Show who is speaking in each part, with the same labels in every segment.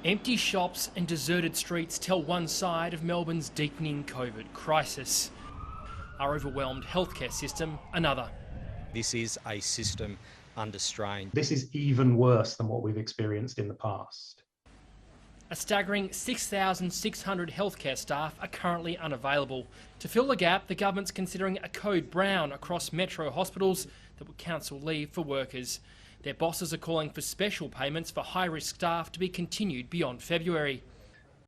Speaker 1: Empty shops and deserted streets tell one side of Melbourne's deepening COVID crisis. Our overwhelmed healthcare system, another.
Speaker 2: This is a system under strain.
Speaker 3: This is even worse than what we've experienced in the past.
Speaker 1: A staggering 6,600 healthcare staff are currently unavailable. To fill the gap, the government's considering a code brown across metro hospitals that would cancel leave for workers. Their bosses are calling for special payments for high-risk staff to be continued beyond February.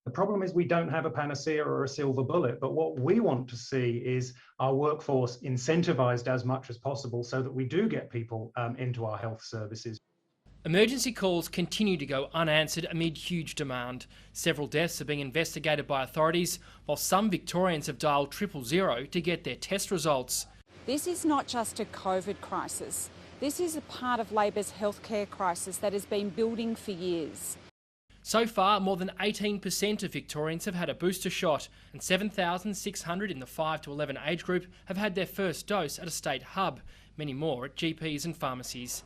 Speaker 3: The problem is we don't have a panacea or a silver bullet, but what we want to see is our workforce incentivised as much as possible so that we do get people into our health services.
Speaker 1: Emergency calls continue to go unanswered amid huge demand. Several deaths are being investigated by authorities, while some Victorians have dialed 000 to get their test results.
Speaker 4: This is not just a COVID crisis. This is a part of Labor's healthcare crisis that has been building for years.
Speaker 1: So far, more than 18% of Victorians have had a booster shot, and 7,600 in the 5 to 11 age group have had their first dose at a state hub, many more at GPs and pharmacies.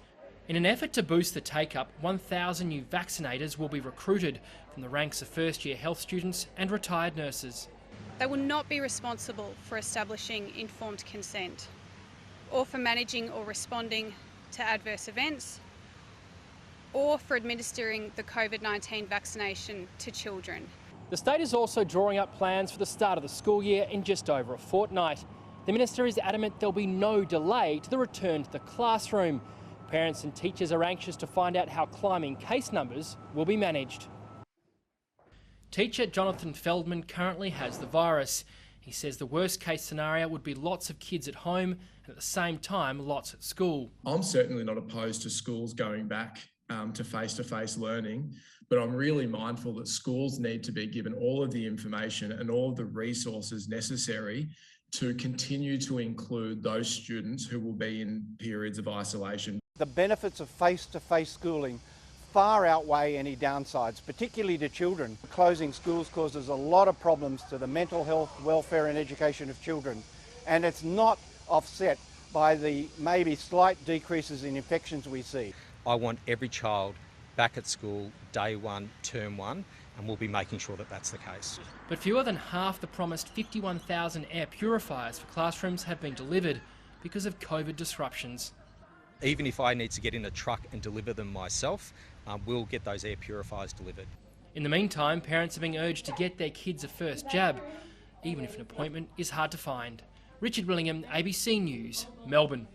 Speaker 1: In an effort to boost the take-up, 1,000 new vaccinators will be recruited from the ranks of first-year health students and retired nurses.
Speaker 5: They will not be responsible for establishing informed consent or for managing or responding to adverse events or for administering the COVID-19 vaccination to children.
Speaker 1: The state is also drawing up plans for the start of the school year in just over a fortnight. The minister is adamant there'll be no delay to the return to the classroom. Parents and teachers are anxious to find out how climbing case numbers will be managed. Teacher Jonathan Feldman currently has the virus. He says the worst case scenario would be lots of kids at home and at the same time lots at school.
Speaker 6: I'm certainly not opposed to schools going back to face-to-face learning, but I'm really mindful that schools need to be given all of the information and all of the resources necessary to continue to include those students who will be in periods of isolation.
Speaker 7: The benefits of face-to-face schooling far outweigh any downsides, particularly to children. Closing schools causes a lot of problems to the mental health, welfare and education of children, and it's not offset by the maybe slight decreases in infections we see.
Speaker 2: I want every child back at school day one, term one, and we'll be making sure that that's the case.
Speaker 1: But fewer than half the promised 51,000 air purifiers for classrooms have been delivered because of COVID disruptions.
Speaker 2: Even if I need to get in a truck and deliver them myself, we'll get those air purifiers delivered.
Speaker 1: In the meantime, parents are being urged to get their kids a first jab, even if an appointment is hard to find. Richard Willingham, ABC News, Melbourne.